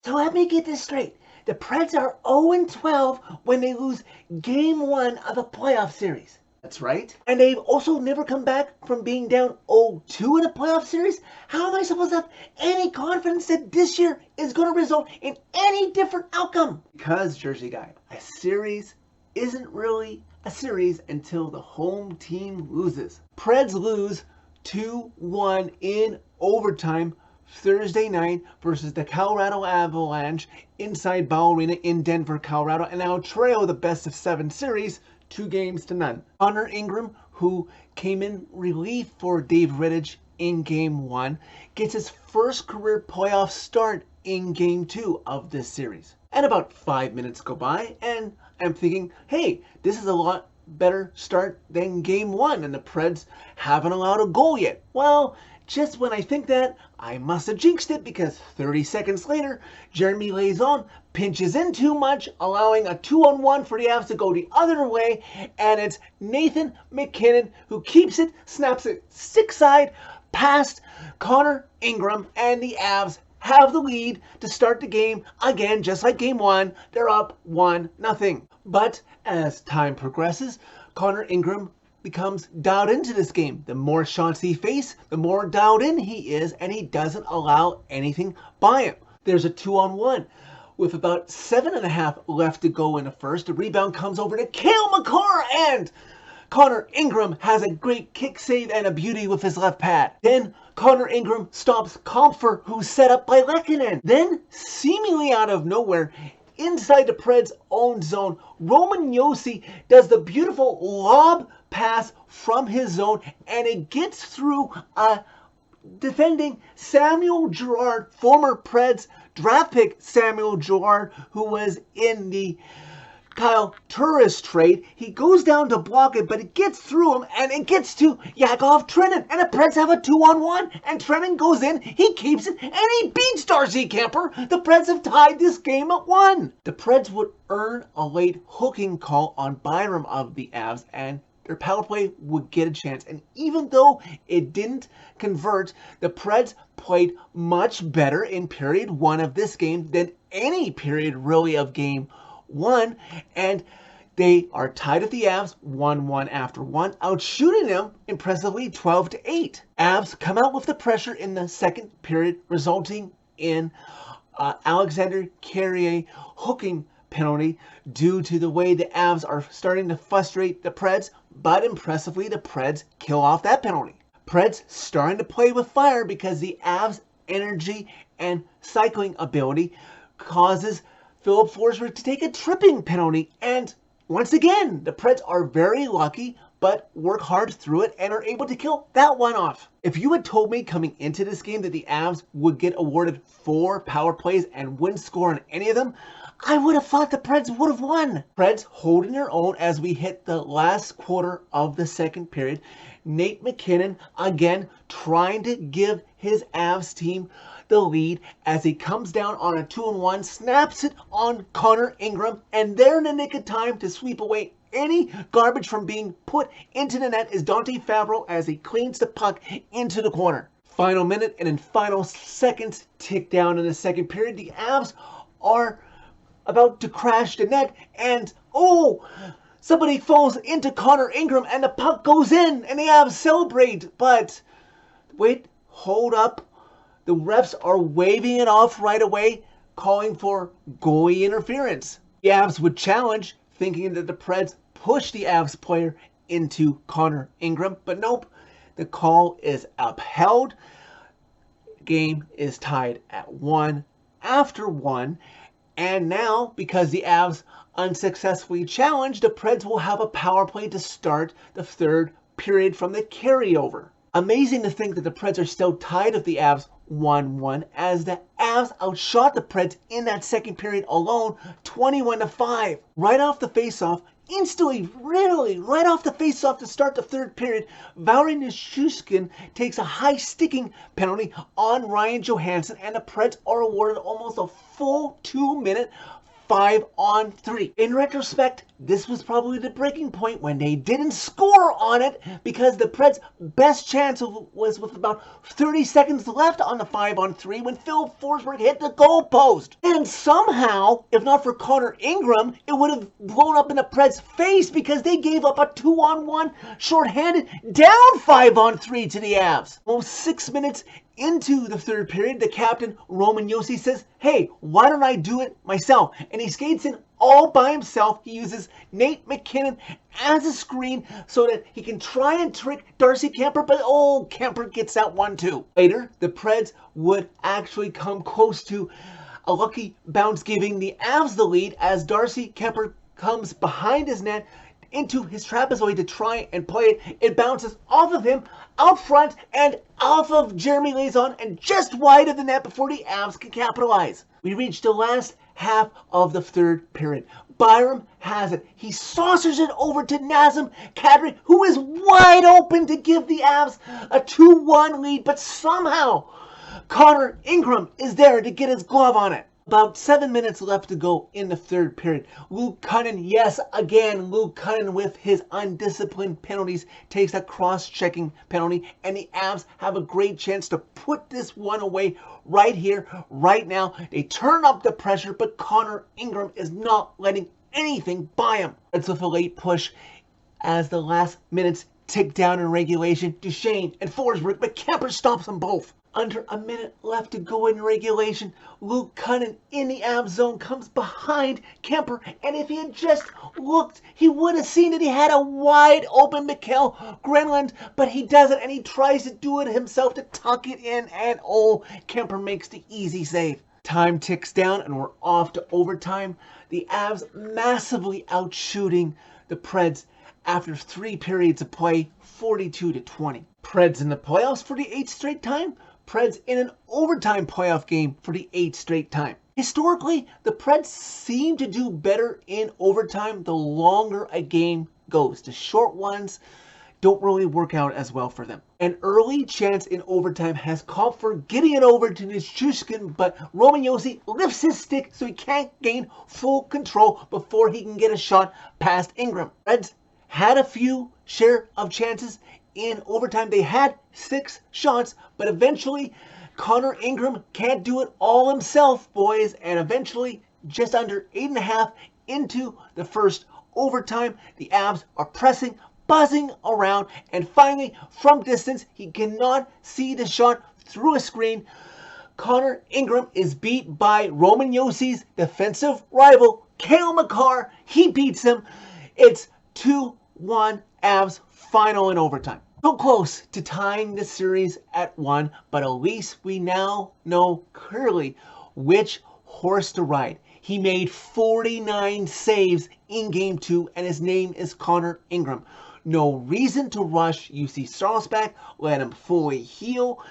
So let me get this straight. The Preds are 0-12 when they lose Game 1 of a playoff series. That's right. And they've also never come back from being down 0-2 in a playoff series? How am I supposed to have any confidence that this year is going to result in any different outcome? Because, Jersey guy, a series isn't really a series until the home team loses. Preds lose 2-1 in overtime Thursday night versus the Colorado Avalanche inside Ball Arena in Denver, Colorado, and now trail the best of 7 series 2-0. Connor Ingram, who came in relief for Dave Rittich in Game 1, gets his first career playoff start in Game 2 of this series. And about 5 minutes go by, and I'm thinking, hey, this is a lot better start than Game 1, and the Preds haven't allowed a goal yet. Well, just when I think that, I must have jinxed it, because 30 seconds later, Jeremy Lauzon pinches in too much, allowing a 2-on-1 for the Avs to go the other way, and it's Nathan MacKinnon who keeps it, snaps it stick side past Connor Ingram, and the Avs have the lead to start the game. Again, just like Game 1, they're up 1-0. But as time progresses, Connor Ingram becomes dialed into this game. The more shots he faces, the more dialed in he is, and he doesn't allow anything by him. There's a 2-on-1. With about 7.5 left to go in the first, the rebound comes over to Cale, and Connor Ingram has a great kick save and a beauty with his left pad. Then Connor Ingram stops Comfer, who's set up by Lehkonen. Then, seemingly out of nowhere, inside the Preds' own zone, Roman Josi does the beautiful lob pass from his zone, and it gets through a defending Samuel Girard, former Preds draft pick Samuel Girard, who was in the Kyle Turris trade. He goes down to block it, but it gets through him, and it gets to Yakov Trenin, and the Preds have a 2-on-1, and Trenin goes in, he keeps it, and he beats Darcy Kemper. The Preds have tied this game at 1. The Preds would earn a late hooking call on Byram of the Avs, and their power play would get a chance. And even though it didn't convert, the Preds played much better in period 1 of this game than any period really of Game 1, and they are tied at the Avs 1-1 after 1, outshooting them impressively 12-8. Avs come out with the pressure in the second period, resulting in Alexander Carrier hooking penalty due to the way the Avs are starting to frustrate the Preds, but impressively the Preds kill off that penalty. Preds starting to play with fire because the Avs' energy and cycling ability causes Philip Forsberg to take a tripping penalty, and once again, the Preds are very lucky, but work hard through it and are able to kill that one off. If you had told me coming into this game that the Avs would get awarded 4 power plays and wouldn't score on any of them, I would have thought the Preds would have won. Preds holding their own as we hit the last quarter of the second period. Nate MacKinnon again trying to give his Avs team the lead as he comes down on a 2-on-1, snaps it on Connor Ingram, and there in the nick of time to sweep away any garbage from being put into the net is Dante Fabro as he cleans the puck into the corner. Final minute and in final seconds tick down in the second period. The Avs are about to crash the net, and somebody falls into Connor Ingram and the puck goes in and the Avs celebrate, but wait, hold up. The refs are waving it off right away, calling for goalie interference. The Avs would challenge, thinking that the Preds pushed the Avs player into Connor Ingram, but nope, the call is upheld. Game is tied at 1 after 1, and now, because the Avs unsuccessfully challenged, the Preds will have a power play to start the third period from the carryover. Amazing to think that the Preds are still tied with the Avs 1-1, as the Avs outshot the Preds in that second period alone 21-5. Right off the faceoff, instantly, really, right off the faceoff to start the third period, Valeri Nichushkin takes a high sticking penalty on Ryan Johansson, and the Preds are awarded almost a full 2-minute 5-on-3. In retrospect, this was probably the breaking point when they didn't score on it because the Preds' best chance was with about 30 seconds left on the 5-on-3 when Phil Forsberg hit the goalpost. And somehow, if not for Connor Ingram, it would have blown up in the Preds' face because they gave up a 2-on-1 shorthanded down 5-on-3 to the Avs. Almost 6 minutes into the third period, the captain, Roman Josi, says, hey, why don't I do it myself? And he skates in all by himself. He uses Nate McKinnon as a screen so that he can try and trick Darcy Kuemper, but Kuemper gets that one too. Later, the Preds would actually come close to a lucky bounce, giving the Avs the lead as Darcy Kuemper comes behind his net into his trapezoid to try and play it. It bounces off of him, out front, and off of Jeremy Lauzon, and just wide of the net before the Avs can capitalize. We reach the last half of the third period. Byram has it. He saucers it over to Nazem Kadri, who is wide open to give the Avs a 2-1 lead, but somehow Connor Ingram is there to get his glove on it. About 7 minutes left to go in the third period. Luke Cunnin, yes, again, Luke Cunnin with his undisciplined penalties takes a cross-checking penalty, and the Avs have a great chance to put this one away right here, right now. They turn up the pressure, but Connor Ingram is not letting anything by him. It's with a late push as the last minutes tick down in regulation. Duchesne and Forsberg, but Kuemper stops them both. Under a minute left to go in regulation, Luke Cunnin in the Avs zone comes behind Kuemper, and if he had just looked, he would have seen that he had a wide open Mikael Granlund, but he doesn't, and he tries to do it himself to tuck it in, and Kuemper makes the easy save. Time ticks down, and we're off to overtime. The Avs massively outshooting the Preds after 3 periods of play, 42-20. Preds in the playoffs for the 8th straight time. Preds in an overtime playoff game for the 8th straight time. Historically, the Preds seem to do better in overtime the longer a game goes. The short ones don't really work out as well for them. An early chance in overtime has called for getting it over to Nichushkin, but Roman Josi lifts his stick so he can't gain full control before he can get a shot past Ingram. Preds had a few share of chances in overtime. They had 6 shots, but eventually Connor Ingram can't do it all himself, boys, and eventually just under 8.5 into the first overtime, the Avs are pressing, buzzing around, and finally from distance, he cannot see the shot through a screen. Connor Ingram is beat by Roman Josi's defensive rival, Cale McCarr. He beats him. It's 2-1 Avs, final in overtime. So close to tying the series at 1, but at least we now know clearly which horse to ride. He made 49 saves in Game 2, and his name is Connor Ingram. No reason to rush UC Saros back. Let him fully heal,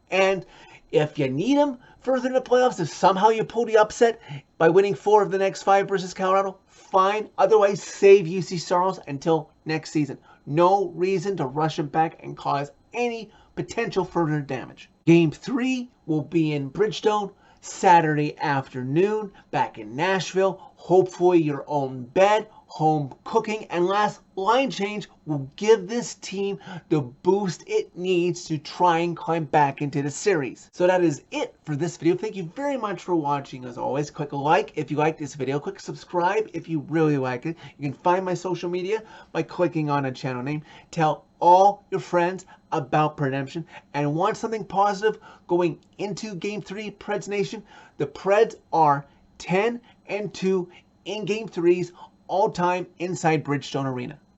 and if you need him further in the playoffs, if somehow you pull the upset by winning 4 of the next 5 versus Colorado, fine. Otherwise, save UC Saros until next season. No reason to rush him back and cause any potential further damage. Game 3 will be in Bridgestone Saturday afternoon back in Nashville. Hopefully your own bed, home cooking, and last line change will give this team the boost it needs to try and climb back into the series. So that is it for this video. Thank you very much for watching. As always, click a like if you like this video. Click subscribe if you really like it. You can find my social media by clicking on a channel name. Tell all your friends about Redemption, and want something positive going into Game 3, Preds Nation. The Preds are 10-2 in Game 3s all time inside Bridgestone Arena.